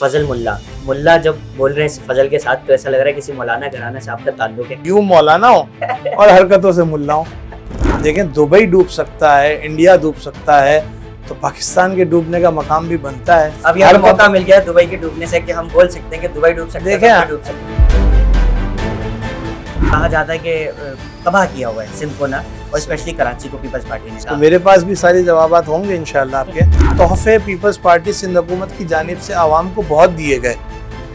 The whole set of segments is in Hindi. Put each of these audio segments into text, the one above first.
फजल मुल्ला। मुल्ला जब बोल रहे हैं फजल के साथ तो ऐसा लग रहा है किसी मौलाना घराना से आपका ताल्लुक है। यूं मौलाना हो और हरकतों से मुल्ला हो। देखें, दुबई डूब सकता है, इंडिया डूब सकता है, तो पाकिस्तान के डूबने का मकाम भी बनता है। अब यहाँ मौका मिल गया दुबई के डूबने से कि हम बोल सकते हैं कि दुबई डूब सकते हैं, देखें डूब सकते हैं। कहा जाता है कि तबाह किया हुआ है सिंध को ना, और स्पेशली कराची को पीपल्स पार्टी ने। तो मेरे पास भी सारे जवाबात होंगे इंशाल्लाह आपके। तोहफे पीपल्स पार्टी सिंध हुकूमत की जानिब से आवाम को बहुत दिए गए,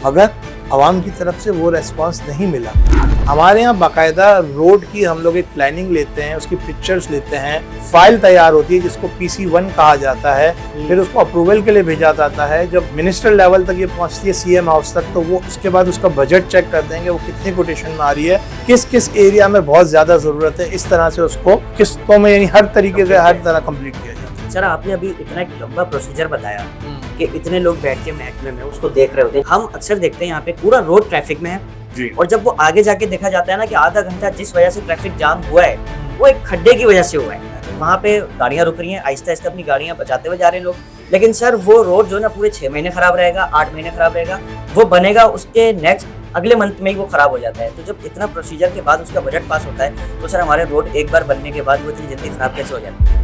मगर आवाम की तरफ से वो रेस्पॉन्स नहीं मिला। हमारे यहाँ बाकायदा रोड की हम लोग एक प्लानिंग लेते हैं, उसकी पिक्चर्स लेते हैं, फाइल तैयार होती है जिसको PC1 कहा जाता है, फिर उसको अप्रूवल के लिए भेजा जाता है। जब मिनिस्टर लेवल तक ये पहुँचती है, CM हाउस तक, तो वो उसके बाद उसका बजट चेक कर देंगे, वो कितनी कोटेशन में आ रही है, किस किस एरिया में बहुत ज़्यादा ज़रूरत है, इस तरह से उसको किस्तों में यानी हर तरीके से हर तरह कम्प्लीट किया जाता है। सर, आपने अभी इतना एक लंबा प्रोसीजर बताया कि इतने लोग बैठ के महकमे में उसको देख रहे होते हैं। हम अक्सर देखते हैं यहाँ पे पूरा रोड ट्रैफिक में है, और जब वो आगे जाके देखा जाता है ना कि आधा घंटा जिस वजह से ट्रैफिक जाम हुआ है वो एक खड्डे की वजह से हुआ है। वहाँ पे गाड़ियाँ रुक रही हैं, आहिस्ता आहिस्ता अपनी गाड़ियाँ बचाते हुए जा रहे हैं लोग। लेकिन सर, वो रोड जो ना पूरे 6 महीने खराब रहेगा, 8 महीने खराब रहेगा, वो बनेगा उसके नेक्स्ट अगले मंथ में ही वो खराब हो जाता है। तो जब इतना प्रोसीजर के बाद उसका बजट पास होता है तो सर हमारे रोड एक बार बनने के बाद वो इतनी जल्दी खराब कैसे हो जाती है?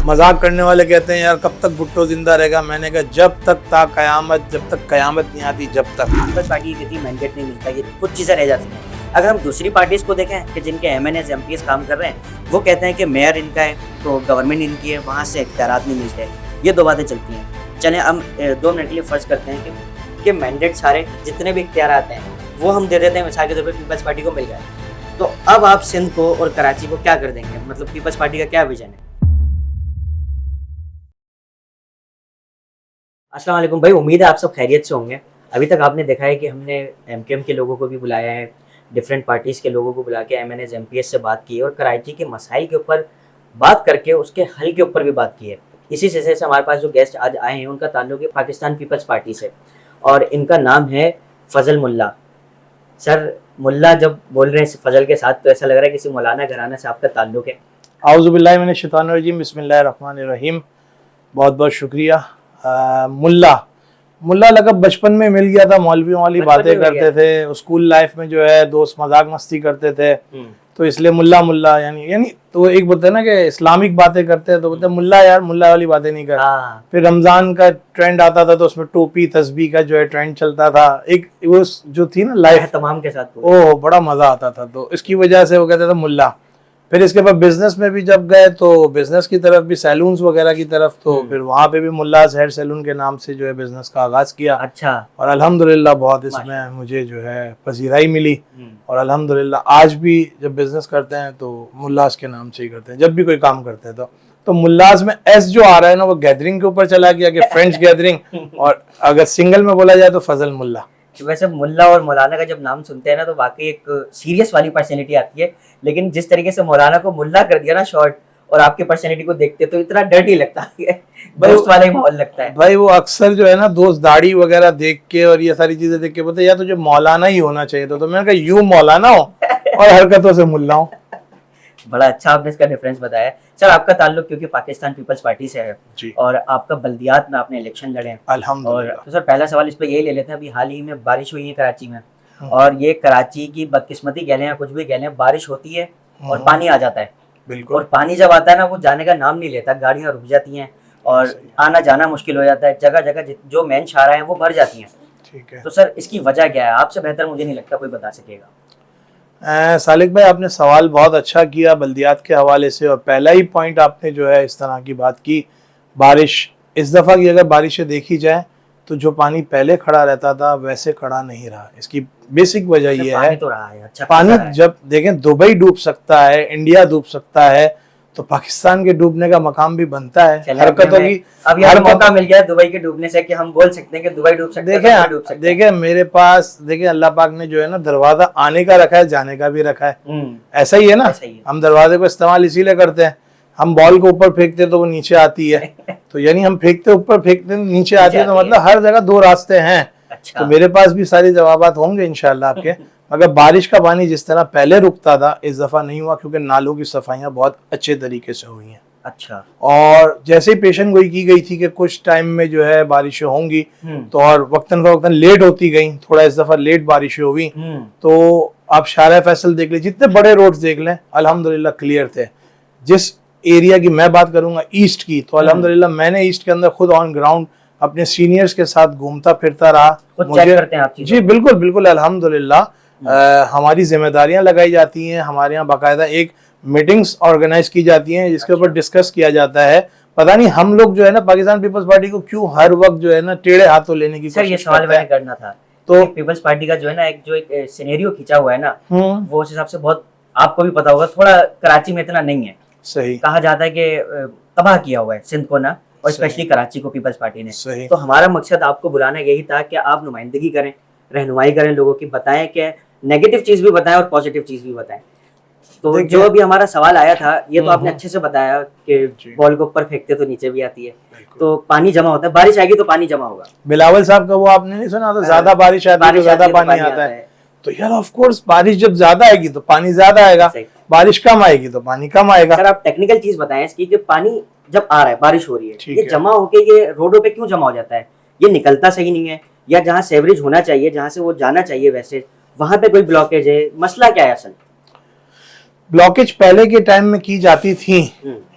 मजाक करने वाले कहते हैं यार कब तक भुट्टो जिंदा रहेगा। मैंने कहा जब तक ता कयामत, जब तक कयामत नहीं आती, जब तक। पीपल्स पार्टी की मैंडेट नहीं मिलता, ये कुछ चीज़ें रह जाती हैं। अगर हम दूसरी पार्टीज को देखें कि जिनके MNAs MPs काम कर रहे हैं, वो कहते हैं कि मेयर इनका है तो गवर्नमेंट इनकी है, वहाँ से इख्तियारात नहीं मिलते। ये दो बातें चलती हैं। चलें हम 2 मिनट के लिए फर्ज करते हैं कि मैंडेट सारे जितने भी इख्तियारात हैं वो हम दे देते हैं, मिसाल के तौर पर पीपल्स पार्टी को मिल गया। तो अब आप सिंध को और कराची को क्या कर देंगे? मतलब पीपल्स पार्टी का क्या विजन है? अस्सलाम वालेकुम भाई, उम्मीद है आप सब खैरियत से होंगे। अभी तक आपने देखा है कि हमने MKM के लोगों को भी बुलाया है, डिफरेंट पार्टीज़ के लोगों को बुला के MNAs MPs से बात की है, और कराची के मसाइल के ऊपर बात करके उसके हल के ऊपर भी बात की है। इसी सिलसिले से हमारे पास जो गेस्ट आज आए हैं उनका ताल्लुक है पाकिस्तान पीपल्स पार्टी से, और इनका नाम है फजल मुल्ला। सर, मुल्ला जब बोल रहे हैं फजल के साथ तो ऐसा लग रहा है किसी मौलाना घराना से आपका ताल्लुक है। आऊज़ु बिल्लाहि मिनश शैतानिर रजीम, बिस्मिल्लाहिर रहमानिर रहीम। बहुत बहुत शुक्रिया। मुल्ला लक़ब बचपन में मिल गया था, मौलवियों वाली बातें करते थे, स्कूल लाइफ में जो है दोस्त मजाक मस्ती करते थे, तो इसलिए मुल्ला यानी तो एक बोलते हैं ना कि इस्लामिक बातें करते हैं तो बोलते हैं मुल्ला, यार मुल्ला वाली बातें नहीं कर। फिर रमजान का ट्रेंड आता था तो उसमें टोपी तस्बीह का जो है ट्रेंड चलता था, एक वो जो थी ना लाइफ तमाम के साथ, ओह बड़ा मजा आता था, तो इसकी वजह से वो कहते थे मुल्ला। फिर इसके बाद बिजनेस में भी जब गए तो बिजनेस की तरफ भी, सैलून्स वगैरह की तरफ, तो फिर वहाँ पे भी मुल्लाज हेयर सैलून के नाम से जो है बिजनेस का आगाज किया। अच्छा। और अल्हम्दुलिल्लाह बहुत इसमें मुझे जो है पजीराई मिली, और अल्हम्दुलिल्लाह आज भी जब बिजनेस करते हैं तो मुल्लाज के नाम से ही करते हैं। जब भी कोई काम करते हैं तो मुल्लाज में एस जो आ रहा है ना वो गैदरिंग के ऊपर चला गया कि फ्रेंड्स गैदरिंग, और अगर सिंगल में बोला जाए तो फजल मुल्ला। वैसे मुल्ला और मौलाना का जब नाम सुनते हैं ना तो वाकई एक सीरियस वाली पर्सनैलिटी आती है, लेकिन जिस तरीके से मौलाना को मुल्ला कर दिया ना शॉर्ट, और आपकी पर्सनैलिटी को देखते तो इतना डर्टी लगता है, दोस्त वाला ही माहौल लगता है। भाई वो अक्सर जो है ना दोस्त दाढ़ी वगैरह देख के और ये सारी चीजें देख के बोलते या तुझे मौलाना ही होना चाहिए तो मैंने कहा यूं मौलाना हो और हरकतों से मुल्ला हो। बड़ा अच्छा आपने इसका डिफरेंस बताया। सर, आपका ताल्लुक क्योंकि पाकिस्तान पीपल्स पार्टी से है जी, और आपका बल्दियात में आपने इलेक्शन लड़े हैं अल्हम्दुलिल्लाह। और तो सर पहला सवाल इस पे यही ले लेते हैं, अभी हाल ही में बारिश हुई है कराची में, और ये कराची की बदकिस्मती कह लें या कुछ भी कह लें, बारिश होती है और पानी आ जाता है। बिल्कुल। और पानी जब आता है ना वो जाने का नाम नहीं लेता, गाड़ियाँ रुक जाती हैं और आना जाना मुश्किल हो जाता है, जगह जगह जो मेन शाहराह हैं वो भर जाती हैं। ठीक है, तो सर इसकी वजह क्या है? आपसे बेहतर मुझे नहीं लगता कोई बता सकेगा। सालिक भाई आपने सवाल बहुत अच्छा किया बल्दियात के हवाले से, और पहला ही पॉइंट आपने जो है इस तरह की बात की। बारिश इस दफ़ा की अगर बारिशें देखी जाए तो जो पानी पहले खड़ा रहता था वैसे खड़ा नहीं रहा। इसकी बेसिक वजह ये है, तो रहा है अच्छा, पानी जब देखें दुबई डूब सकता है, इंडिया डूब सकता है, तो पाकिस्तान के डूबने का मकाम भी बनता है हरकतों की। अब यार मौका मिल गया दुबई के डूबने से कि हम बोल सकते हैं कि दुबई डूब सकता है। देखें मेरे पास, देखें अल्लाह पाक ने जो है ना दरवाजा आने का रखा है, जाने का भी रखा है। ऐसा ही है ना, हम दरवाजे को इस्तेमाल इसीलिए करते हैं। हम बॉल को ऊपर फेंकते तो वो नीचे आती है, तो यानी हम फेंकते ऊपर फेंकते नीचे आती है, तो मतलब हर जगह दो रास्ते हैं। अच्छा। तो मेरे पास भी सारे जवाबात होंगे इंशाल्लाह आपके। मगर बारिश का पानी जिस तरह पहले रुकता था इस दफा नहीं हुआ, क्योंकि नालों की सफाइयां बहुत अच्छे तरीके से हुई हैं। अच्छा। और जैसे ही पेशेंट गोई की गई थी कि कुछ टाइम में जो है बारिशें होंगी, तो और वक्तन फवक्तन लेट होती गई, थोड़ा इस दफा लेट बारिशें हुई, तो आप शारा फैसल देख लें, जितने बड़े रोड्स देख लें अल्हम्दुलिल्लाह क्लियर थे। जिस एरिया की मैं बात करूंगा ईस्ट की, तो अल्हम्दुलिल्लाह मैंने ईस्ट के अंदर खुद ऑन ग्राउंड अपने सीनियर्स के साथ घूमता फिरता रहा। मुझे चेक करते हैं आप जी बिल्कुल बिल्कुल अल्हम्दुलिल्लाह हमारी जिम्मेदारियां लगाई जाती हैं, हमारे यहाँ बाकायदा एक मीटिंग्स ऑर्गेनाइज की जाती हैं जिसके ऊपर डिस्कस किया जाता है। पता नहीं हम लोग जो है ना पाकिस्तान पीपल्स पार्टी को क्यों हर वक्त जो है ना टेढ़े हाथों लेने की सर, ये सवाल मैंने करना था। तो पीपल्स पार्टी का जो है ना एक सिनेरियो खींचा हुआ है ना, वो उस हिसाब से बहुत, आपको भी पता होगा, थोड़ा कराची में इतना नहीं है। सही कहा जाता है कि तबाह किया हुआ है सिंध को ना, और स्पेशली कराची को पीपल्स पार्टी ने। तो हमारा मकसद आपको बुलाना यही था कि आप नुमाइंदगी करें, रहनुमाई करें लोगों की, बताएं कि नेगेटिव चीज भी बताएं और पॉजिटिव चीज भी बताएं। तो जो भी हमारा सवाल आया था, ये तो आपने अच्छे से बताया कि बॉल को ऊपर फेंकते तो नीचे भी आती है, तो पानी जमा होता है, बारिश आएगी तो पानी जमा होगा। बिलावल साहब का वो आपने नहीं सुना, तो ज्यादा बारिश आती है तो ज्यादा पानी आता है। तो यार ऑफ कोर्स बारिश जब ज्यादा आएगी तो पानी ज्यादा आएगा, बारिश कम आएगी तो पानी कम आएगा। सर, आप टेक्निकल चीज बताएं इसकी, कि पानी जब आ रहा है, बारिश हो रही है, ये जमा होके ये रोडों पे क्यों जमा हो जाता है? ये निकलता सही नहीं है, या जहाँ सेवरेज होना चाहिए, जहाँ से वो जाना चाहिए वैसे, वहां पे कोई ब्लॉकेज है? मसला क्या है असल? ब्लॉकेज पहले के टाइम में की जाती थी,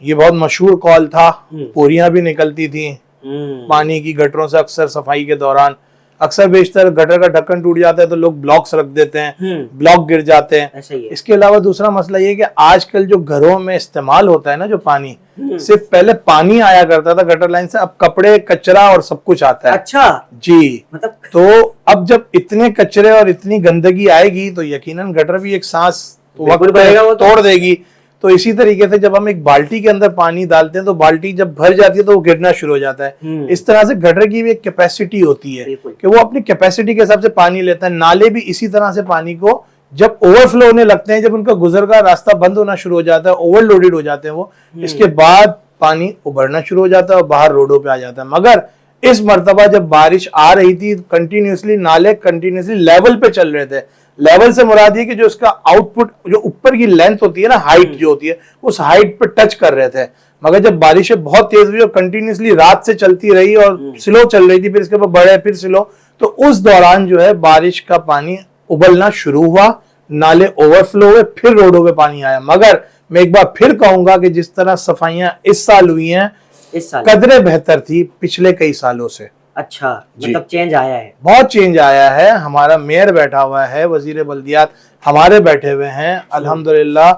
ये बहुत मशहूर कॉल था, पोरियां भी निकलती थी पानी की गटरों से। अक्सर सफाई के दौरान अक्सर बेशतर गटर का ढक्कन टूट जाता है तो लोग ब्लॉक्स रख देते हैं, ब्लॉक गिर जाते हैं। इसके अलावा दूसरा मसला ये कि आजकल जो घरों में इस्तेमाल होता है ना जो पानी, सिर्फ पहले पानी आया करता था गटर लाइन से, अब कपड़े, कचरा और सब कुछ आता है। अच्छा जी, मतलब तो अब जब इतने कचरे और इतनी गंदगी आएगी तो यकीनन गटर भी एक सांस तोड़ देगी। तो इसी तरीके से जब हम एक बाल्टी के अंदर पानी डालते हैं तो बाल्टी जब भर जाती है तो वो गिरना शुरू हो जाता है। इस तरह से गटर की भी एक कैपेसिटी होती है कि वो अपनी कैपेसिटी के हिसाब से पानी लेता है। नाले भी इसी तरह से पानी को जब ओवरफ्लो होने लगते हैं, जब उनका गुजर का रास्ता बंद होना शुरू हो जाता है, ओवरलोडेड हो जाते हैं वो, इसके बाद पानी उभरना शुरू हो जाता है और बाहर रोडों पे आ जाता है। मगर इस मर्तबा जब बारिश आ रही थी, कंटिन्यूसली नाले कंटिन्यूसली लेवल पे चल रहे थे। लेवल से मुराद ये कि जो उसका आउटपुट, जो ऊपर की लेंथ होती है ना, हाइट जो होती है, उस हाइट पे टच कर रहे थे। मगर जब बारिशें बहुत तेज हुई और कंटिन्यूसली रात से चलती रही और स्लो चल रही थी, फिर इसके बाद बढ़े फिर स्लो, तो उस दौरान जो है बारिश का पानी उबलना शुरू हुआ, नाले ओवरफ्लो हुए, फिर रोडों पे पानी आया। मगर मैं एक बार फिर कहूंगा कि जिस तरह सफाइयां इस साल हुई हैं, इस साल कदरे बेहतर थी पिछले कई सालों से। अच्छा, मतलब चेंज आया है, बहुत चेंज आया है। हमारा मेयर बैठा हुआ है, वजीर बल्दियात हमारे बैठे हुए हैं, अल्हम्दुलिल्लाह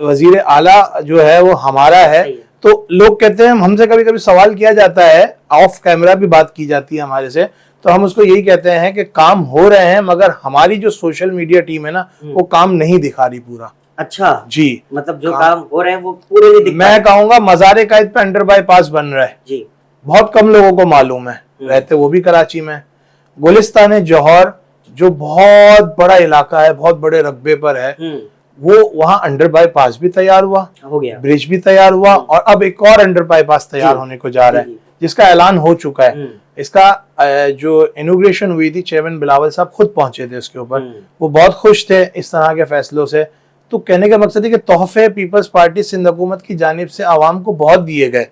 वजीर आला जो है वो हमारा है। तो लोग कहते हैं, हमसे कभी कभी सवाल किया जाता है, ऑफ कैमरा भी बात की जाती है हमारे से, तो हम उसको यही कहते हैं कि काम हो रहे हैं मगर हमारी जो सोशल मीडिया टीम है ना, वो काम नहीं दिखा रही पूरा। अच्छा जी, मतलब जो काम हो रहे हैं वो पूरे नहीं दिखा। मैं कहूंगा मज़ार कायद पे अंडर बाईपास बन रहा है जी, बहुत कम लोगों को मालूम है, रहते वो भी कराची में। गुलिस्तान जौहर जो बहुत बड़ा इलाका है, बहुत बड़े रकबे पर है, वो वहां अंडर बाईपास भी तैयार हुआ, हो गया, ब्रिज भी तैयार हुआ, और अब एक और अंडर बाईपास तैयार होने को जा रहा है जिसका ऐलान हो चुका है। इसका जो इनॉग्रेशन हुई थी, चेयरमैन बिलावल साहब खुद पहुंचे थे उसके ऊपर, वो बहुत खुश थे इस तरह के फैसलों से। तो कहने का मकसद है कि तोहफे पीपल्स पार्टी सिंध हुकूमत की जानिब से आवाम को बहुत दिए गए,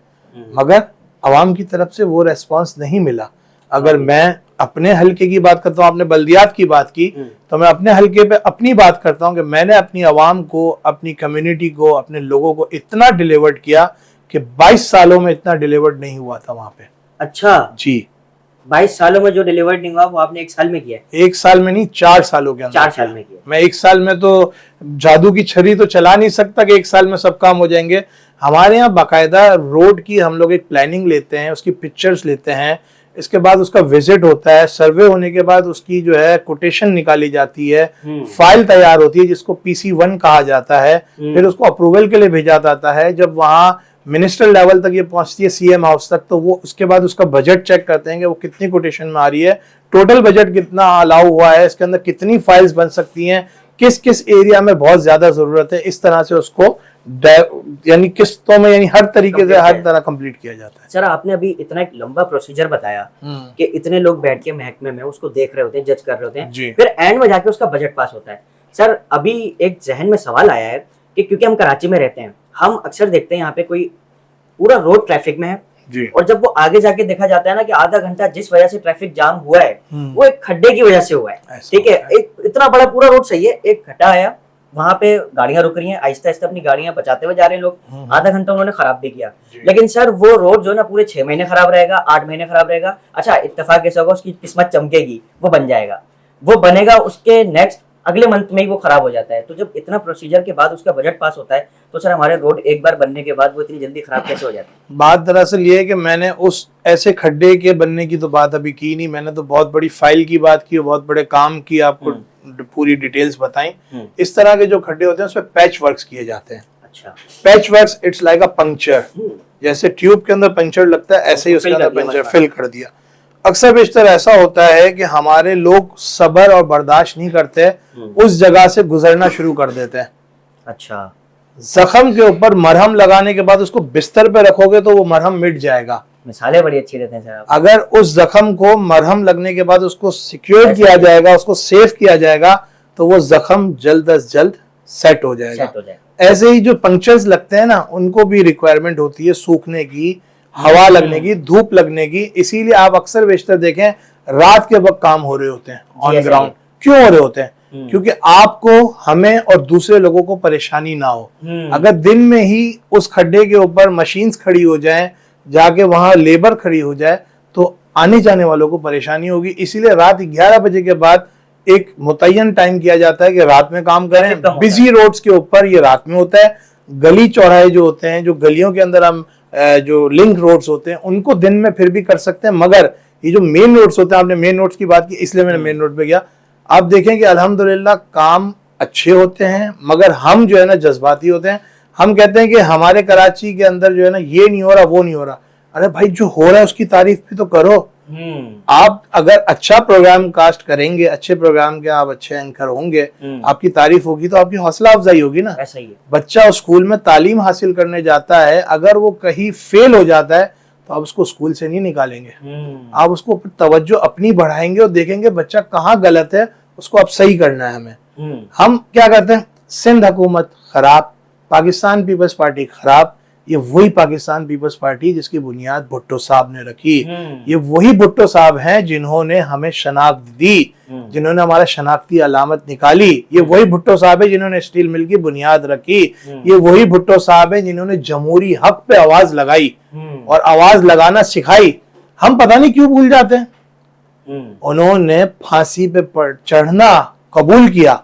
मगर आवाम की तरफ से वो रेस्पॉन्स नहीं मिला। अगर मैं अपने हलके की बात करता हूँ, आपने बल्दियात की बात की, तो मैं अपने हलके पे अपनी बात करता हूँ कि मैंने अपनी आवाम को, अपनी कम्युनिटी को, अपने लोगों को इतना डिलीवर्ड किया कि 22 सालों में इतना डिलीवर्ड नहीं हुआ था वहां पे। अच्छा जी, 22 सालों में जो डिलीवर्ड नहीं हुआ वो आपने 1 साल में किया? 1 साल में नहीं, 4 सालों के अंदर। 4 साल में किया। मैं 1 साल में तो जादू की छड़ी तो चला नहीं सकता कि 1 साल में सब काम हो जाएंगे। हमारे यहाँ बाकायदा रोड की हम लोग एक प्लानिंग लेते हैं, उसकी पिक्चर्स लेते हैं, इसके बाद उसका विजिट होता है, सर्वे होने के बाद उसकी जो है कोटेशन निकाली जाती है, फाइल तैयार होती है जिसको PC1 कहा जाता है, फिर उसको अप्रूवल के लिए भेजा जाता है। जब वहाँ मिनिस्टर लेवल तक ये पहुंचती है, CM हाउस तक, तो वो उसके बाद उसका बजट चेक करते हैं कि वो कितनी कोटेशन में आ रही है, टोटल बजट कितना अलाउ हुआ है, इसके अंदर कितनी फाइल्स बन सकती हैं, किस किस एरिया में बहुत ज्यादा जरूरत है, इस तरह से उसको यानी किस्तों में, यानी हर तरीके से हर तरह कंप्लीट किया जाता है। सर, आपने अभी इतना एक लंबा प्रोसीजर बताया कि इतने लोग बैठ के महकमे में उसको देख रहे होते हैं, जज कर रहे होते हैं, फिर एंड में जाके उसका बजट पास होता है। सर, अभी एक जहन में सवाल आया है कि क्योंकि हम कराची में रहते हैं, हम अक्सर देखते हैं यहाँ पे कोई पूरा रोड ट्रैफिक में है जी। और जब वो आगे जाके देखा जाता है ना कि आधा घंटा जिस वजह से ट्रैफिक जाम हुआ है वो एक खड्डे की वजह से हुआ है। ठीक है, एक इतना बड़ा पूरा रोड सही है, एक खड्डा आया, वहां पे गाड़ियां रुक रही हैं, आहिस्ता आहिस्ता अपनी गाड़ियां बचाते हुए जा रहे हैं लोग, आधा घंटा उन्होंने खराब भी किया। लेकिन सर वो रोड जो है ना पूरे 6 महीने खराब रहेगा, 8 महीने खराब रहेगा। अच्छा इत्तेफाक ऐसा होगा उसकी किस्मत चमकेगी, वो बन जाएगा, वो बनेगा, उसके नेक्स्ट अगले मंथ में ही वो खराब हो जाता है। तो जब इतना प्रोसीजर के बाद उसका बजट पास होता है तो सर हमारे रोड एक बार बनने के बाद वो इतनी जल्दी खराब कैसे हो जाती है? बात दरअसल ये है कि मैंने उस ऐसे खड्डे के बनने की तो बात अभी की नहीं, मैंने तो बहुत बड़ी फाइल की बात की, बहुत बड़े काम की आपको पूरी डिटेल्स बताई। इस तरह के जो खड्डे होते हैं उसमें पैच वर्क्स किए जाते हैं। अच्छा, patch works it's like a puncture, जैसे ट्यूब के अंदर पंक्चर लगता है ऐसे ही उसके अंदर पंक्चर फिल कर दिया। अक्सर बेशतर ऐसा होता है कि हमारे लोग सब्र और बर्दाश्त नहीं करते, उस जगह से गुजरना शुरू कर देते हैं। अच्छा, जख्म के ऊपर मरहम लगाने के बाद उसको बिस्तर पे रखोगे तो वो मरहम मिट जाएगा। मिसालें बड़ी अच्छी देते हैं सर आप। अगर उस जख्म को मरहम लगने के बाद उसको सिक्योर किया जाएगा, उसको सेफ किया जाएगा, तो वो जख्म जल्द अज जल्द सेट हो जाएगा। ऐसे ही जो पंक्चर्स लगते हैं ना, उनको भी रिक्वायरमेंट होती है सूखने की, हवा लगने की, धूप लगने की। इसीलिए आप अक्सर बेशतर देखें रात के वक्त काम हो रहे होते हैं ऑन ग्राउंड। क्यों हो रहे होते हैं? क्योंकि आपको, हमें और दूसरे लोगों को परेशानी ना हो। अगर दिन में ही उस खड्डे के ऊपर मशीन्स खड़ी हो जाएं, जाके वहां लेबर खड़ी हो जाए, तो आने जाने वालों को परेशानी होगी। इसीलिए रात 11 बजे के बाद एक मुतय्यन टाइम किया जाता है कि रात में काम करें। बिजी रोड्स के ऊपर ये रात में होता है। गली चौराहे जो होते हैं, जो गलियों के अंदर हम जो लिंक रोड्स होते हैं, उनको दिन में फिर भी कर सकते हैं, मगर ये जो मेन रोड्स होते हैं, आपने मेन रोड्स की बात की इसलिए मैंने मेन रोड पे गया। आप देखें कि अल्हम्दुलिल्लाह काम अच्छे होते हैं, मगर हम जो है ना जज्बाती होते हैं। हम कहते हैं कि हमारे कराची के अंदर जो है ना ये नहीं हो रहा, वो नहीं हो रहा। अरे भाई, जो हो रहा है उसकी तारीफ भी तो करो। आप अगर अच्छा प्रोग्राम कास्ट करेंगे, अच्छे प्रोग्राम के आप अच्छे एंकर होंगे, आपकी तारीफ होगी तो आपकी हौसला अफजाई होगी ना। ऐसा ही है। बच्चा स्कूल में तालीम हासिल करने जाता है, अगर वो कहीं फेल हो जाता है तो आप उसको स्कूल से नहीं निकालेंगे, आप उसको तवज्जो अपनी बढ़ाएंगे और देखेंगे बच्चा कहाँ गलत है, उसको अब सही करना है हमें। हम क्या करते हैं, सिंध हुकूमत खराब, पाकिस्तान पीपल्स पार्टी खराब। ये वही पाकिस्तान पीपल्स पार्टी जिसकी बुनियाद भुट्टो साहब ने रखी। ये वही भुट्टो साहब हैं जिन्होंने हमें शनाख्त दी, जिन्होंने हमारा शनाख्ती अलामत निकाली। ये वही भुट्टो साहब है जिन्होंने स्टील मिल की बुनियाद रखी। ये वही भुट्टो साहब है जिन्होंने जमहूरी हक पे आवाज लगाई और आवाज लगाना सिखाई। हम पता नहीं क्यों भूल जाते हैं। उन्होंने फांसी पे चढ़ना कबूल किया,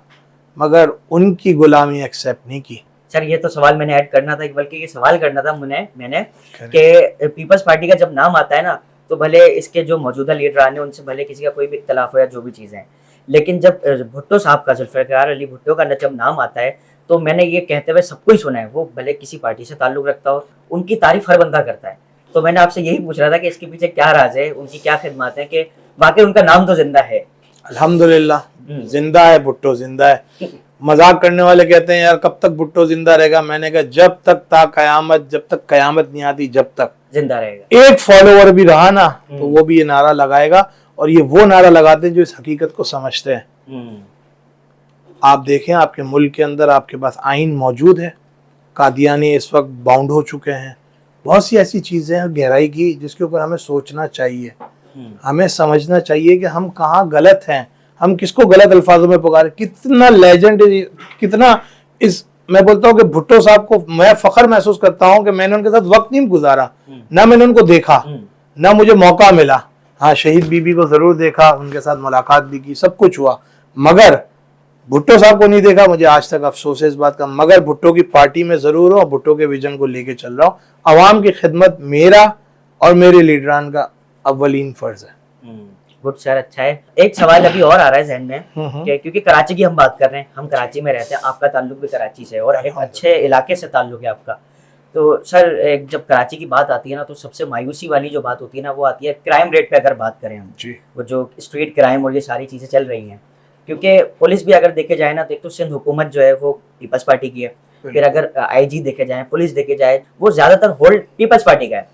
मगर उनकी गुलामी एक्सेप्ट नहीं की। सर ये तो सवाल मैंने ऐड करना था, बल्कि ये सवाल करना था मैंने कि पीपल्स पार्टी का जब नाम आता है ना, तो भले इसके जो मौजूदा लीडरान है उनसे भले किसी का कोई भी इख्तलाफ हो या जो भी चीज़ें हैं, लेकिन जब भुट्टो साहब का, जुल्फ़िकार अली भुट्टो का जब नाम आता है, तो मैंने ये कहते हुए सबको ही सुना है, वो भले किसी पार्टी से ताल्लुक़ रखता हो, उनकी तारीफ हर बंदा करता है। तो मैंने आपसे यही पूछ रहा था कि इसके पीछे क्या राज है, उनकी क्या खिदमत है, कि वाकई उनका नाम तो जिंदा है। अल्हम्दुलिल्लाह जिंदा है, भुट्टो जिंदा है। मजाक करने वाले कहते हैं यार कब तक भुट्टो जिंदा रहेगा। मैंने कहा जब तक कयामत, जब तक कयामत नहीं आती, जब तक जिंदा रहेगा। एक फॉलोवर भी रहा ना तो वो भी ये नारा लगाएगा, और ये वो नारा लगाते हैं जो इस हकीकत को समझते हैं। आप देखें आपके मुल्क के अंदर आपके पास आइन मौजूद है, कादियानी इस वक्त बाउंड हो चुके हैं, बहुत सी ऐसी चीजें हैं गहराई की जिसके ऊपर हमें सोचना चाहिए, हमें समझना चाहिए कि हम कहाँ गलत हैं, हम किसको गलत अल्फाजों में पुकारे। कितना लेजेंड, कितना मैं बोलता हूँ कि भुट्टो साहब को मैं फख्र महसूस करता हूँ कि मैंने उनके साथ वक्त नहीं गुजारा, ना मैंने उनको देखा, ना मुझे मौका मिला। हाँ, शहीद बीबी को जरूर देखा, उनके साथ मुलाकात भी की, सब कुछ हुआ, मगर भुट्टो साहब को नहीं देखा। मुझे आज तक अफसोस है इस बात का, मगर भुट्टो की पार्टी में जरूर हूँ, भुट्टो के विजन को लेके चल रहा हूँ। अवाम की खिदमत मेरा और मेरे लीडरान का अव्वलीन फर्ज है। गुड सर, अच्छा है। एक सवाल अभी और आ रहा है जहन में, क्योंकि कराची की हम बात कर रहे हैं, हम कराची में रहते हैं, आपका ताल्लुक भी कराची से और एक अच्छे इलाके से ताल्लुक है आपका। तो सर एक जब कराची की बात आती है ना, तो सबसे मायूसी वाली जो बात होती है ना, वो आती है क्राइम रेट पे। अगर बात करें हम जी, वो जो स्ट्रीट क्राइम और ये सारी चीज़ें चल रही हैं, क्योंकि पुलिस भी अगर देखे जाए ना, तो एक तो सिंध हुकूमत जो है वो पीपल्स पार्टी की है, फिर अगर IG देखे जाए, पुलिस देखे जाए, वो ज़्यादातर होल्ड पीपल्स पार्टी का है।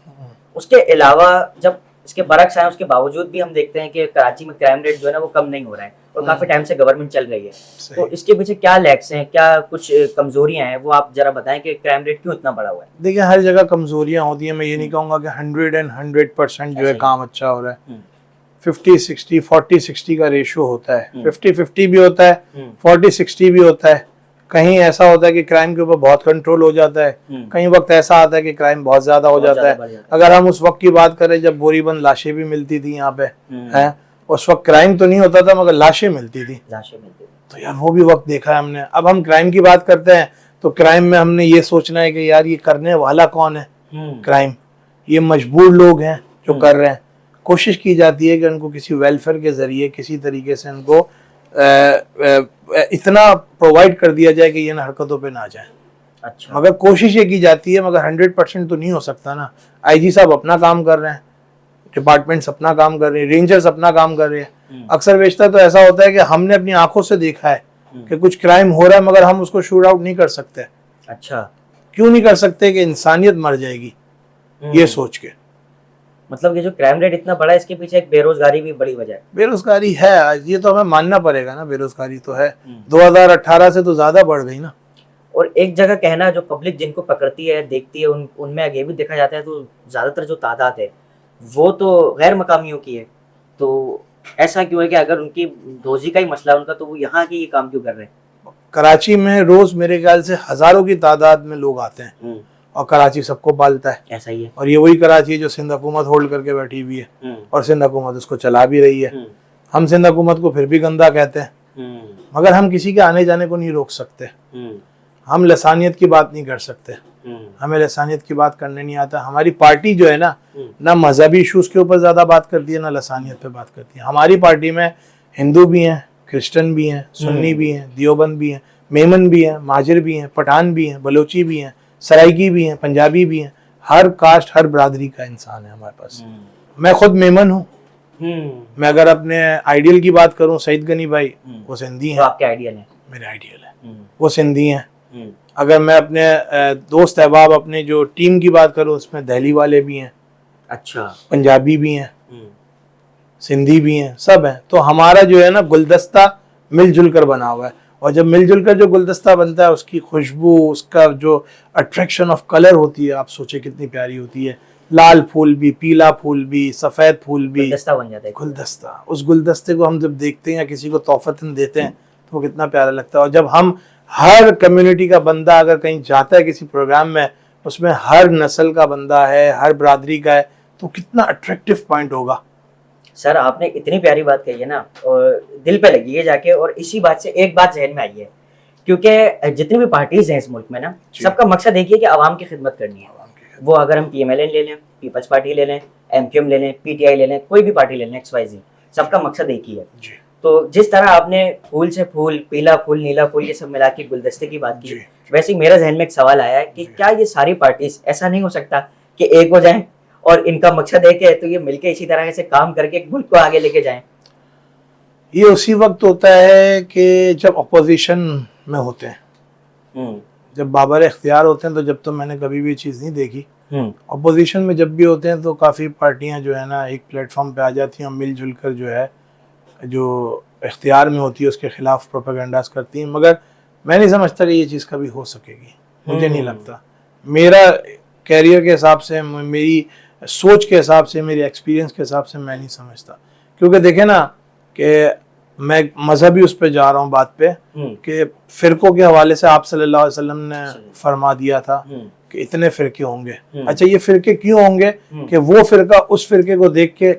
उसके अलावा जब इसके बरक्स हैं, उसके बावजूद भी हम देखते हैं कि कराची में क्राइम रेट जो है ना वो कम नहीं हो रहा है और काफी टाइम से गवर्नमेंट चल रही है। तो इसके पीछे क्या लैक्स हैं, क्या कुछ कमजोरियां हैं, वो आप जरा बताएं कि क्राइम रेट क्यों इतना बड़ा हुआ है। देखिए, हर जगह कमजोरियां होती हैं। मैं ये नहीं कहूँगा कि 100% जो है काम अच्छा हो रहा है। 50-60, 40-60 का रेशियो होता है। 50-50 भी होता है, 40-60 भी होता है। कहीं ऐसा होता है कि क्राइम के ऊपर बहुत कंट्रोल हो जाता है, कहीं वक्त ऐसा आता है कि क्राइम बहुत ज्यादा हो जाता है। अगर हम उस वक्त की बात करें जब बोरीबंद लाशें भी मिलती थी यहाँ पे, हैं, उस वक्त क्राइम तो नहीं होता था मगर लाशें मिलती थी। तो यार वो भी वक्त देखा है हमने। अब हम क्राइम की बात करते हैं तो क्राइम में हमने ये सोचना है कि यार ये करने वाला कौन है क्राइम, ये मजबूर लोग हैं जो कर रहे हैं। कोशिश की जाती है कि उनको किसी वेलफेयर के जरिए किसी तरीके से उनको इतना प्रोवाइड कर दिया जाए कि ये इन हरकतों पे ना जाए। अच्छा। मगर कोशिश ये की जाती है, मगर 100% तो नहीं हो सकता ना। आईजी साहब अपना काम कर रहे हैं, डिपार्टमेंट्स अपना काम कर रहे हैं, रेंजर्स अपना काम कर रहे हैं। अक्सर बेशतर तो ऐसा होता है कि हमने अपनी आंखों से देखा है कि कुछ क्राइम हो रहा है मगर हम उसको शूट आउट नहीं कर सकते। अच्छा, क्यों नहीं कर सकते? कि इंसानियत मर जाएगी ये सोच के। मतलब ये जो क्राइम रेट इतना बड़ा है इसके पीछे एक बेरोजगारी भी बड़ी वजह है। बेरोजगारी है, ये तो हमें मानना पड़ेगा ना, बेरोजगारी तो है। 2018 से तो ज्यादा बढ़ गई ना। और एक जगह कहना, जो पब्लिक जिनको पकड़ती है देखती है उनमें ये भी देखा जाता है तो ज्यादातर जो तादाद है वो तो गैर मकामियों की है। तो ऐसा क्यों है कि अगर उनकी रोजी का ही मसला है उनका, तो वो यहाँ के ये काम क्यों कर रहे हैं? कराची में रोज मेरे ख्याल से हजारों की तादाद में लोग आते हैं और कराची सबको पालता है। ऐसा ही है। और ये वही कराची है जो सिंध हुकूमत होल्ड करके बैठी हुई है और सिंध हुकूमत उसको चला भी रही है। हम सिंध हुकूमत को फिर भी गंदा कहते हैं, मगर हम किसी के आने जाने को नहीं रोक सकते। हम लसानियत की बात नहीं कर सकते, हमें लसानियत की बात करने नहीं आता। हमारी पार्टी जो है ना मजहबी इशूज के ऊपर ज्यादा बात करती है ना लसानियत पे बात करती है। हमारी पार्टी में हिंदू भी हैं, क्रिश्चियन भी हैं, सुन्नी भी हैं, दियोबंद भी हैं, मेमन भी हैं, माजिर भी हैं, पठान भी हैं, बलोची भी हैं, सराइकी भी हैं, पंजाबी भी हैं। हर कास्ट हर बरादरी का इंसान है हमारे पास। मैं खुद मेमन हूँ। मैं अगर अपने आइडियल की बात करूँ, सईद गनी भाई वो सिंधी हैं। आपके आइडियल है? मेरे आइडियल है, वो सिंधी हैं। अगर मैं अपने दोस्त अहबाब अपने जो टीम की बात करूँ उसमें दिल्ली वाले भी हैं, अच्छा, पंजाबी भी हैं, सिंधी भी हैं, सब हैं। तो हमारा जो है ना गुलदस्ता मिलजुल कर बना हुआ है। और जब मिलजुल कर जो गुलदस्ता बनता है उसकी खुशबू, उसका जो अट्रैक्शन ऑफ कलर होती है, आप सोचे कितनी प्यारी होती है। लाल फूल भी, पीला फूल भी, सफेद फूल भी, गुलदस्ता बन जाता है। गुलदस्ता, उस गुलदस्ते को हम जब देखते हैं या किसी को तोहफतन देते हैं तो वो कितना प्यारा लगता है। और जब हम हर कम्युनिटी का बंदा अगर कहीं जाता है किसी प्रोग्राम में, उसमें हर नस्ल का बंदा है, हर बरादरी का है, तो कितना अट्रैक्टिव पॉइंट होगा। सर आपने इतनी प्यारी बात कही है ना, और दिल पे लगी है जाके। और इसी बात से एक बात जहन में आई है, क्योंकि जितनी भी पार्टीज हैं इस मुल्क में ना, सबका मकसद एक ही है कि आवाम की खिदमत करनी है। वो अगर हम PMLN ले लें, पीपल्स पार्टी ले लें, MQM ले लें, PTI ले लें, कोई भी पार्टी ले लें, XYZ, सबका मकसद एक ही है। तो जिस तरह आपने फूल से फूल, पीला फूल, नीला फूल, ये सब मिला के गुलदस्ते की बात की, वैसे ही मेरे जहन में एक सवाल आया है कि क्या ये सारी पार्टीज, ऐसा नहीं हो सकता कि एक हो जाएं और इनका मकसद एक है तो ये मिलके इसी तरह से काम करके एक मुल्क को आगे लेके जाएं? ये उसी वक्त होता है कि जब अपोजिशन में होते हैं, जब बाबर इख्तियार होते हैं, तो जब तो मैंने कभी भी ये चीज़ नहीं देखी। अपोजिशन में जब भी होते हैं तो काफ़ी पार्टियां जो है ना एक प्लेटफॉर्म पे आ जाती हैं और मिलजुल कर जो है जो इख्तियार में होती है उसके खिलाफ प्रोपेगेंडास करती हैं। मगर मैं नहीं समझता कि ये चीज़ कभी हो सकेगी, मुझे नहीं लगता। मेरा कैरियर के हिसाब से, मेरी सोच के हिसाब से, मेरे एक्सपीरियंस के हिसाब से मैं नहीं समझता। क्योंकि देखें ना कि मैं मजहबी उस पर जा रहा हूँ बात पे कि फ़िरकों के हवाले से आप सल्लल्लाहु अलैहि वसल्लम ने फरमा दिया था कि इतने फ़िरके होंगे। अच्छा, ये फ़िरके क्यों होंगे? कि वो फ़िरका उस फ़िरके को देख के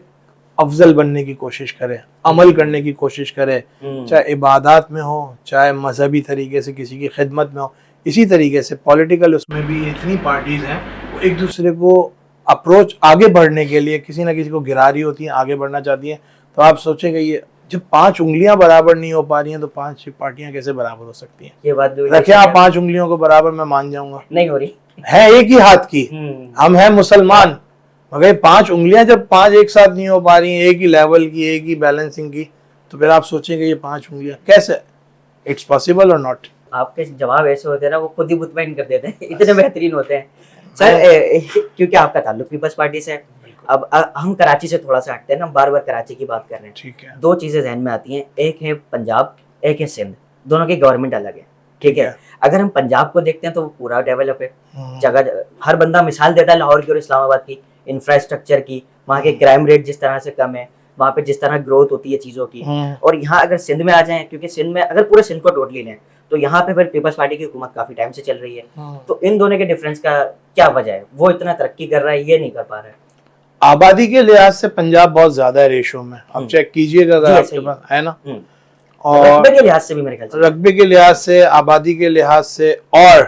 अफजल बनने की कोशिश करे, अमल करने की कोशिश करे, चाहे इबादत में हो, चाहे मजहबी तरीके से किसी की खिदमत में हो। इसी तरीके से पॉलिटिकल उसमें भी इतनी पार्टीज हैं, वो एक दूसरे को अप्रोच आगे बढ़ने के लिए किसी ना किसी को गिरा रही होती हैं, आगे बढ़ना चाहती हैं। तो आप सोचेंगे ये जब 5 उंगलियां बराबर नहीं हो पा रही हैं तो 5 पार्टियां कैसे बराबर हो सकती हैं? ये बात रखिए आप 5 उंगलियों को बराबर, मैं मान जाऊंगा, नहीं हो रही है, एक ही हाथ की। हम हैं मुसलमान, मगर 5 उंगलियां जब 5 एक साथ नहीं हो पा रही हैं, एक ही लेवल की, एक ही बैलेंसिंग की, तो फिर आप सोचेंगे ये 5 उंगलियां कैसे, इट्स पॉसिबल और नॉट? आपके जवाब ऐसे होते हैं ना, वो खुद ही मुतमईन कर देते हैं, इतने बेहतरीन होते हैं। सर क्योंकि आपका ताल्लुक पीपल्स पार्टी से है अब हम कराची से थोड़ा सा हटते हैं ना, हम बार बार कराची की बात कर रहे हैं। ठीक है। दो चीजें जहन में आती हैं, एक है पंजाब, एक है सिंध, दोनों की गवर्नमेंट अलग है, ठीक है। अगर हम पंजाब को देखते हैं तो वो पूरा डेवलप है, जगह हर बंदा मिसाल देता है लाहौर की और इस्लामाबाद की, इंफ्रास्ट्रक्चर की, वहाँ के क्राइम रेट जिस तरह से कम है, वहाँ पे जिस तरह ग्रोथ होती है चीज़ों की। और यहाँ अगर सिंध में आ जाएं, क्योंकि सिंध में अगर पूरे सिंध को टोटली लें तो यहाँ पे फिर पीपल्स पार्टी की हुकूमत काफ़ी टाइम से चल रही है। तो इन दोनों के डिफरेंस का क्या वजह है, वो इतना तरक्की कर रहा है, ये नहीं कर पा रहा है। आबादी के लिहाज से पंजाब बहुत ज्यादा है रेशो में, आप चेक कीजिएगा अगर आपके पास है ना। और रकबे के लिहाज से भी मेरे ख्याल से, रकबे के लिहाज से, आबादी के लिहाज से, और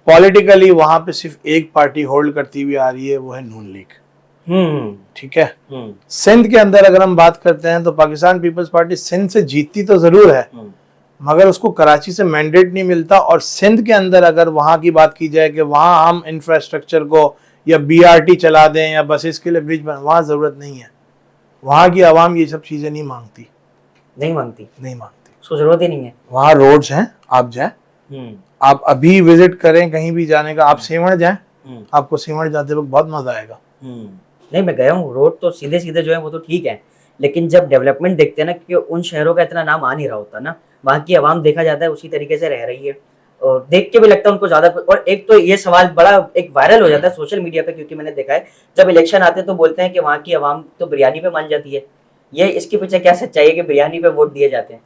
पॉलिटिकली वहां पे सिर्फ एक पार्टी होल्ड करती हुई आ रही है, वो है नून लीग। ठीक है। सिंध के अंदर अगर हम बात करते हैं तो पाकिस्तान पीपल्स पार्टी सिंध से जीतती तो जरूर है, मगर उसको कराची से मैंडेट नहीं मिलता। और सिंध के अंदर अगर वहां की बात की जाए कि वहां हम इंफ्रास्ट्रक्चर को या बीआरटी चला दें या बसेस के लिए ब्रिज बन, वहां जरूरत नहीं है। वहां की आवाम ये सब चीजें नहीं मांगती, नहीं मांगती, उसको जरूरत ही नहीं है। वहां रोड्स हैं, आप जाएं, आप अभी विजिट करें कहीं भी जाने का, आप सीवण जाएं, आपको सीवण जाते वक्त बहुत मजा आएगा। नहीं, मैं गया हूँ, रोड तो सीधे सीधे जो है वो तो ठीक है, लेकिन जब डेवलपमेंट देखते हैं ना, क्योंकि उन शहरों का इतना नाम आ नहीं रहा होता ना, वहाँ की आवाम देखा जाता है उसी तरीके से रह रही है, और देख के भी लगता है उनको ज्यादा। और एक तो ये सवाल बड़ा एक वायरल हो जाता है सोशल मीडिया पे, क्योंकि मैंने देखा है जब इलेक्शन आते हैं तो बोलते हैं कि वहाँ की आवाम तो बिरयानी पे मान जाती है। ये इसके पीछे क्या सच्चाई है कि बिरयानी पे वोट दिए जाते हैं?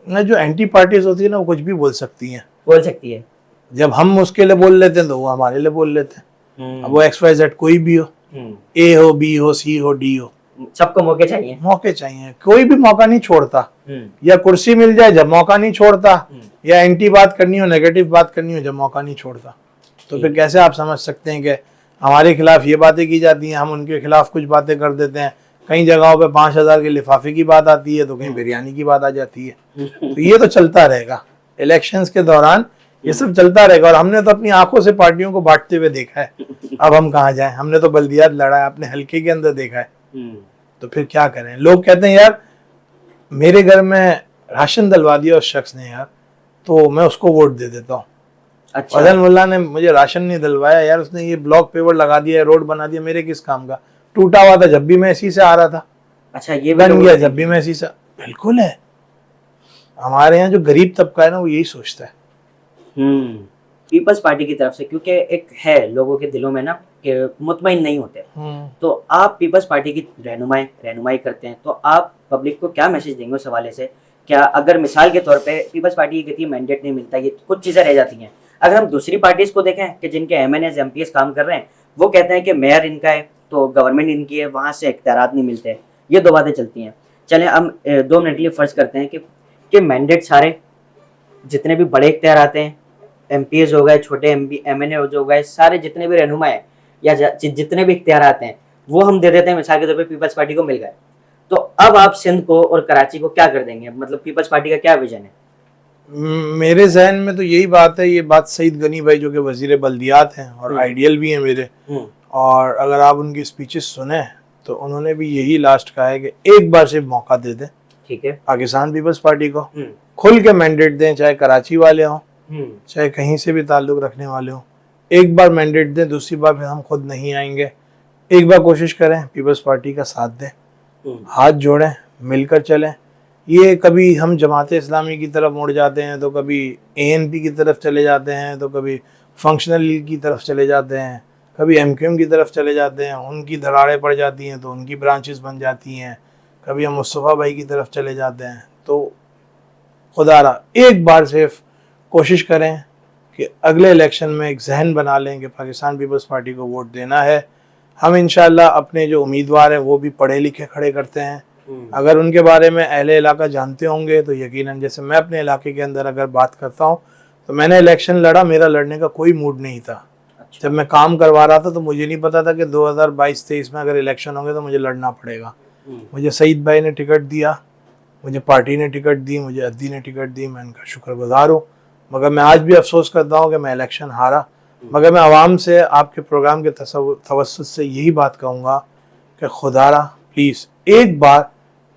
ना, जो एंटी पार्टीज होती है ना, वो कुछ भी बोल सकती है, बोल सकती है। जब हम उसके लिए बोल लेते हैं तो वो हमारे लिए बोल लेते हैं। अब वो XYZ कोई भी हो, A हो, B हो, C हो, D हो, सबको मौके चाहिए, मौके चाहिए, कोई भी मौका नहीं छोड़ता। या कुर्सी मिल जाए जब मौका नहीं छोड़ता, या एंटी बात करनी हो, नेगेटिव बात करनी हो, जब मौका नहीं छोड़ता। तो फिर कैसे आप समझ सकते हैं कि हमारे खिलाफ ये बातें की जाती हैं, हम उनके खिलाफ कुछ बातें कर देते हैं। कई जगहों पे 5000 के लिफाफे की बात आती है तो कहीं बिरयानी की बात आ जाती है। तो ये तो चलता रहेगा, इलेक्शंस के दौरान ये सब चलता रहेगा। और हमने तो अपनी आंखों से पार्टियों को बांटते हुए देखा है, अब हम कहाँ जाएं, हमने तो बल्दियात लड़ा है, अपने हल्के के अंदर देखा है। तो फिर क्या करें? लोग कहते हैं यार मेरे घर में राशन डलवा दिया उस शख्स ने यार, तो मैं उसको वोट दे देता हूँ। अच्छा, फजल मुल्ला ने मुझे राशन नहीं दिलवाया यार, उसने ये ब्लॉक पेवर लगा दिया, रोड बना दिया, मेरे किस काम का? टूटा हुआ था जब भी मैं इसी से आ रहा था। अच्छा, ये बन गया जब भी मैं इसी से। बिल्कुल है, हमारे यहाँ जो गरीब तबका है ना, वो यही सोचता है। पीपल्स पार्टी की तरफ से, क्योंकि एक है लोगों के दिलों में ना कि मुतमईन नहीं होते, तो आप पीपल्स पार्टी की रहनुमाई करते हैं, तो आप पब्लिक को क्या मैसेज देंगे उस हवाले से? क्या अगर मिसाल के तौर पे पीपल्स पार्टी की कहती है मैंडेट नहीं मिलता, ये कुछ चीज़ें रह जाती हैं। अगर हम दूसरी पार्टीज को देखें कि जिनके MNAs MPs काम कर रहे हैं, वो कहते हैं कि मेयर इनका है तो गवर्नमेंट इनकी है, वहाँ से इख्तियारात नहीं मिलते, ये दो बातें चलती हैं। चलें हम 2 मिनट के लिए फर्ज करते हैं कि मैंडेट सारे जितने भी बड़े इख्तियार आते हैं, MPs हो गए, छोटे MNA हो गए, सारे जितने भी रहनुमा है या जितने भी इख्तियार आते हैं वो हम दे देते हैं, मिसाल के तौर पे पीपल्स पार्टी को मिल गए। तो अब आप सिंध को और कराची को क्या कर देंगे? मतलब पीपल्स पार्टी का क्या विजन है? मेरे जहन में तो यही बात है, ये बात सईद गनी भाई जो कि वजीर बल्दियात हैं और आइडियल भी हैं मेरे, और अगर आप उनकी स्पीचेस सुने तो उन्होंने भी यही लास्ट कहा है कि एक बार सिर्फ मौका दे दें, ठीक है, पाकिस्तान पीपल्स पार्टी को, खुल के मैंडेट दें, चाहे कराची वाले हों चाहे कहीं से भी ताल्लुक रखने वाले हों, एक बार मैंडेट दें, दूसरी बार फिर हम खुद नहीं आएंगे। एक बार कोशिश करें, पीपल्स पार्टी का साथ दें, हाथ जोड़ें, मिलकर चलें। ये कभी हम जमात इस्लामी की तरफ मुड़ जाते हैं, तो कभी ANP की तरफ चले जाते हैं, तो कभी फंक्शनल लीग की तरफ चले जाते हैं, कभी MQM की तरफ चले जाते हैं, उनकी दरारें पड़ जाती हैं तो उनकी ब्रांचेस बन जाती हैं, कभी हम मुस्तफ़ा भाई की तरफ चले जाते हैं। तो खुदारा एक बार सिर्फ कोशिश करें कि अगले इलेक्शन में एक जहन बना लें कि पाकिस्तान पीपल्स पार्टी को वोट देना है। हम इंशाल्लाह अपने जो उम्मीदवार हैं वो भी पढ़े लिखे खड़े करते हैं, अगर उनके बारे में अहले इलाका जानते होंगे तो यकीनन, जैसे मैं अपने इलाके के अंदर अगर बात करता हूँ तो मैंने इलेक्शन लड़ा, मेरा लड़ने का कोई मूड नहीं था। जब मैं काम करवा रहा था तो मुझे नहीं पता था कि 2022-23 में अगर इलेक्शन होंगे तो मुझे लड़ना पड़ेगा। मुझे सईद भाई ने टिकट दिया, मुझे पार्टी ने टिकट दी, मुझे अद्दी ने टिकट दी, मैं उनका शुक्रगुजार हूँ। मगर मैं आज भी अफसोस करता हूँ कि मैं इलेक्शन हारा। मगर मैं आवाम से, आपके प्रोग्राम के तवस्सुत से यही बात कहूँगा कि खुदारा प्लीज़ एक बार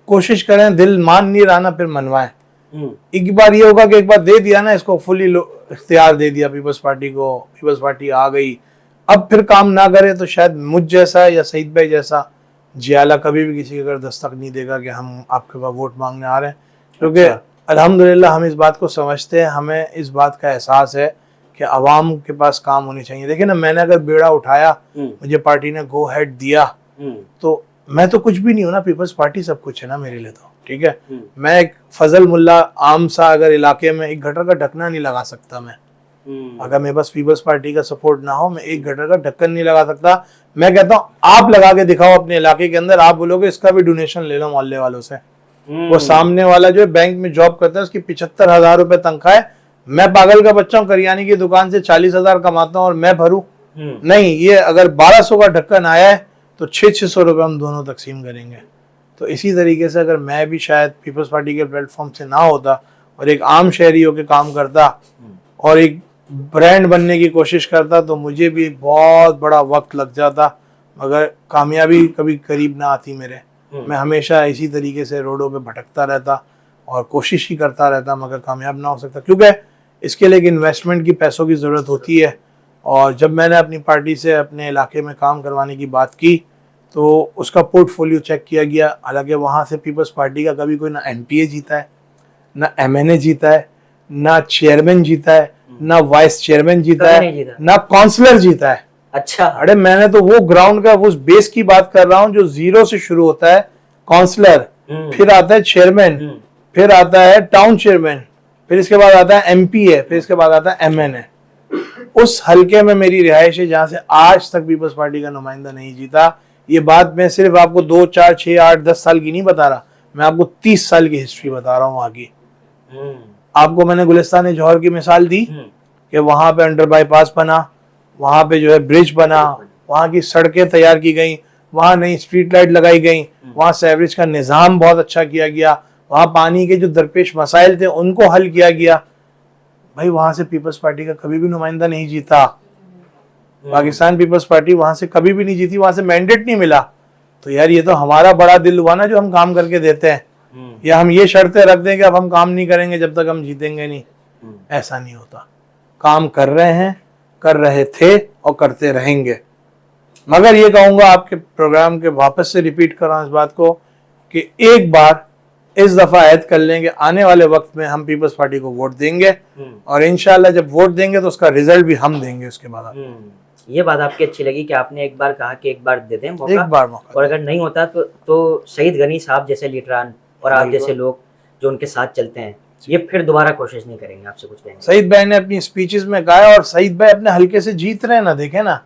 कोशिश करें, दिल मान नहीं रहा ना फिर मनवाएं। एक बार ये होगा कि एक बार दे दिया ना, इसको फुली इख्तियार दे दिया पीपल्स पार्टी को, पीपल्स पार्टी आ गई, अब फिर काम ना करे तो शायद मुझ जैसा या सईद भाई जैसा जियाला कभी भी किसी का दस्तक नहीं देगा कि हम आपके पास वोट मांगने आ रहे हैं, क्योंकि अल्हम्दुलिल्लाह हम इस बात को समझते हैं, हमें इस बात का एहसास है कि आवाम के पास काम होनी चाहिए। देखिए ना, मैंने अगर बेड़ा उठाया, मुझे पार्टी ने गो हेड दिया, तो मैं तो कुछ भी नहीं हूँ ना, पीपल्स पार्टी सब कुछ है ना मेरे लिए, तो ठीक है। मैं एक फजल मुल्ला आम सा अगर इलाके में एक गटर का ढकना नहीं लगा सकता मैं, अगर मेरे पास पीपल्स पार्टी का सपोर्ट ना हो, मैं एक गटर का ढक्कन नहीं लगा सकता। मैं कहता हूँ आप लगा के दिखाओ अपने इलाके के अंदर, आप बोलोगे इसका भी डोनेशन ले लो मोहल्ले वालों से। वो सामने वाला जो बैंक में जॉब करता है, उसकी 75,000 रुपए तनख्वाह है, मैं पागल का बच्चा हूँ, करियानी की दुकान से 40,000 कमाता हूँ और मैं भरूं? नहीं, ये अगर 1200 का ढक्कन आया है तो 600 रुपए हम दोनों तकसीम करेंगे। तो इसी तरीके से अगर मैं भी शायद पीपल्स पार्टी के प्लेटफॉर्म से ना होता और एक आम शहरी होकर काम करता और एक ब्रांड बनने की कोशिश करता, तो मुझे भी बहुत बड़ा वक्त लग जाता, मगर कामयाबी कभी करीब ना आती मेरे। मैं हमेशा इसी तरीके से रोडों पे भटकता रहता और कोशिश ही करता रहता, मगर कामयाब ना हो सकता, क्योंकि इसके लिए एक इन्वेस्टमेंट की, पैसों की ज़रूरत होती है। और जब मैंने अपनी पार्टी से अपने इलाके में काम करवाने की बात की तो उसका पोर्टफोलियो चेक किया गया। हालांकि वहाँ से पीपल्स पार्टी का कभी कोई ना एमपीए जीता है, ना एमएनए जीता है, ना चेयरमैन जीता है, ना वाइस चेयरमैन जीता है, ना काउंसलर जीता है। अच्छा, अरे मैंने तो वो ग्राउंड का, उस बेस की बात कर रहा हूँ जो 0 से शुरू होता है, काउंसलर, फिर आता है चेयरमैन, फिर आता है टाउन चेयरमैन, फिर इसके बाद आता है एमपीए, फिर इसके बाद आता है एमएनए। उस हलके में मेरी रिहाइश है जहां से आज तक पीपल्स पार्टी का नुमाइंदा नहीं जीता। ये बात मैं सिर्फ आपको 2, 4, 6, 8, 10 साल की नहीं बता रहा, मैं आपको 30 साल की हिस्ट्री बता रहा हूँ आगे। आपको मैंने गुलिस्तान जौहर की मिसाल दी कि वहां पे अंडर बाईपास बना, वहां पे जो है ब्रिज बना, वहां की सड़कें तैयार की गई, वहां नई स्ट्रीट लाइट लगाई गई, वहां सीवरेज का निज़ाम बहुत अच्छा किया गया, वहां पानी के जो दरपेश मसाइल थे उनको हल किया गया। भाई वहां से पीपल्स पार्टी का कभी भी नुमाइंदा नहीं जीता, पाकिस्तान पीपल्स पार्टी वहां से कभी भी नहीं जीती, वहां से मैंडेट नहीं मिला। तो यार ये तो हमारा बड़ा दिल हुआ ना जो हम काम करके देते हैं, या हम ये शर्तें रख दें कि अब हम काम नहीं करेंगे जब तक हम जीतेंगे नहीं। ऐसा नहीं होता, काम कर रहे हैं, कर रहे थे और करते रहेंगे। मगर ये कहूंगा आपके प्रोग्राम के वापस से रिपीट कर रहा हूं इस बात को कि एक बार इस दफा ऐद कर लेंगे, आने वाले वक्त में हम पीपल्स पार्टी को वोट देंगे और इंशाल्लाह जब वोट देंगे तो उसका रिजल्ट भी हम देंगे उसके बाद। ये बात आपकी अच्छी लगी कि आपने एक बार कहा कि एक बार दे दें मौका, एक बार मौका, और अगर नहीं होता तो शहीद गनी साहब जैसे लीडरान और आप जैसे लोग जो उनके साथ चलते हैं, ये फिर दोबारा कोशिश नहीं करेंगे आपसे कुछ कहने। सईद भाई ने अपनी स्पीचेस में कहा, और सईद भाई अपने हल्के से जीत रहे हैं ना, देखे ना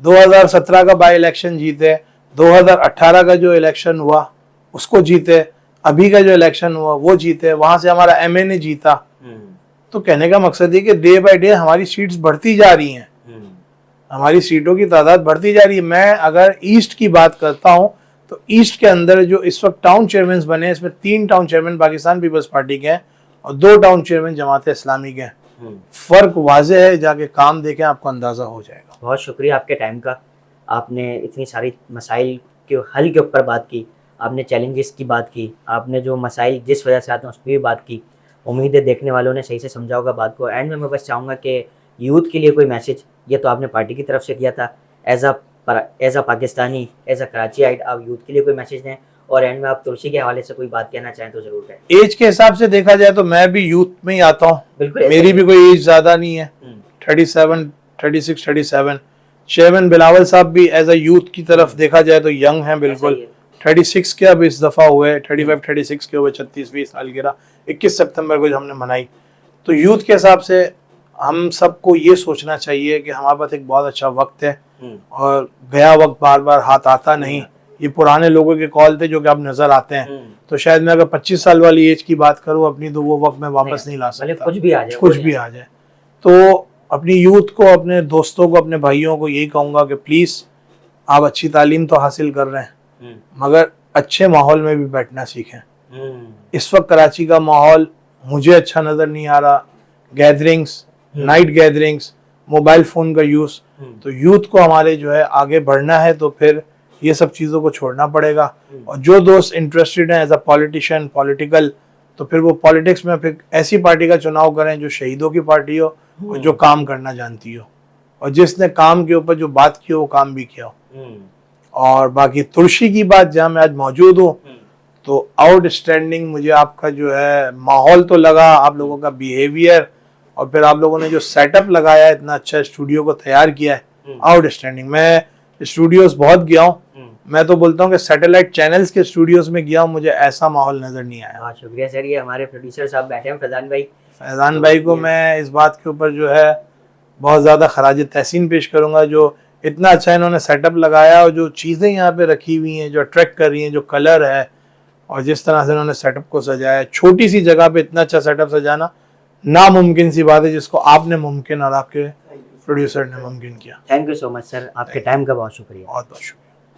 2017 का बाई इलेक्शन जीते, 2018 का जो इलेक्शन हुआ उसको जीते, अभी का जो इलेक्शन हुआ वो जीते, वहां से हमारा एमएनए जीता। तो कहने का मकसद है कि डे बाय डे हमारी सीट्स बढ़ती जा रही हैं, हमारी सीटों की तादाद बढ़ती जा रही है। मैं अगर ईस्ट की बात करता हूं तो ईस्ट के अंदर जो इस वक्त टाउन चेयरमैन बने, इसमें 3 टाउन चेयरमैन पाकिस्तान पीपल्स पार्टी के हैं और 2 टाउन चेयरमैन जमात इस्लामी के हैं। फर्क वाजे है, जाके काम देखें आपको अंदाजा हो जाएगा। बहुत शुक्रिया आपके टाइम का, आपने इतनी सारी मसाइल के हल के ऊपर बात की, आपने चैलेंजेस की बात की, आपने जो मसाइल जिस वजह से आते हैं उस पर भी बात की। उम्मीद है देखने वालों ने सही से समझा होगा बात को। एंड में मैं बस चाहूँगा कि यूथ के लिए कोई मैसेज, ये तो आपने पार्टी की तरफ से किया था, as a Pakistani, as a Karachiite, आप यूथ के लिए कोई मैसेज दें, और एंड में आप तुलसी के हवाले से कोई बात कहना चाहें तो जरूर करें। एज के हिसाब से देखा जाए तो मैं भी यूथ में ही आता हूँ, बिल्कुल, मेरी भी कोई एज ज्यादा नहीं है, 37, 36, 37। चेयरमैन बिलावल साहब भी एज अ यूथ की तरफ देखा जाए तो यंग हैं बिल्कुल, 36 के अब इस दफा हुए, 35, 36 के हुए, 36वीं सालगिरह 21 सितंबर को हमने मनाई। तो यूथ के हिसाब से हम सबको ये सोचना चाहिए कि हमारे पास एक बहुत अच्छा वक्त है और गया वक्त बार बार हाथ आता नहीं। ये पुराने लोगों के कॉल थे जो कि अब नजर आते हैं। तो शायद मैं अगर 25 साल वाली एज की बात करूं अपनी, तो वो वक्त मैं वापस नहीं ला सकता, कुछ भी आ जाए। तो अपनी यूथ को, अपने दोस्तों को, अपने भाइयों को यही कहूंगा कि प्लीज आप अच्छी तालीम तो हासिल कर रहे हैं मगर अच्छे माहौल में भी बैठना सीखें। इस वक्त कराची का माहौल मुझे अच्छा नजर नहीं आ रहा, gatherings, night gatherings, mobile phone का यूज। तो यूथ को हमारे जो है आगे बढ़ना है तो फिर ये सब चीजों को छोड़ना पड़ेगा। और जो दोस्त इंटरेस्टेड हैं एज अ पॉलिटिशियन, पॉलिटिकल, तो फिर वो पॉलिटिक्स में फिर ऐसी पार्टी का चुनाव करें जो शहीदों की पार्टी हो और जो काम करना जानती हो। और जिसने काम के ऊपर जो बात की हो वो काम भी किया हो। और बाकी तुर्शी की बात, जहाँ मैं आज मौजूद हूँ, तो आउटस्टैंडिंग मुझे आपका जो है माहौल तो लगा, आप लोगों का बिहेवियर, और फिर आप लोगों ने जो सेटअप लगाया है, इतना अच्छा स्टूडियो को तैयार किया है, आउटस्टैंडिंग। मैं स्टूडियोज बहुत गया हूँ, मैं तो बोलता हूँ कि सैटेलाइट चैनल्स के स्टूडियोज में गया हूँ, मुझे ऐसा माहौल नजर नहीं आया। बहुत शुक्रिया सर। ये हमारे प्रोड्यूसर साहब बैठे हैं फैजान भाई को मैं इस बात के ऊपर जो है बहुत ज़्यादा खराज तहसीन पेश करूँगा, जो इतना अच्छा इन्होंने सेटअप लगाया और जो चीज़ें यहाँ पे रखी हुई हैं जो अट्रैक्ट कर रही हैं, जो कलर है और जिस तरह से इन्होंने सेटअप को सजाया, छोटी सी जगह पे इतना अच्छा सेटअप सजाना नामुमकिन सी बात है, जिसको आपने मुमकिन और आपके प्रोड्यूसर ने मुमकिन किया। Thank you so much sir, आपके टाइम का बहुत शुक्रिया। बहुत बहुत शुक्रिया।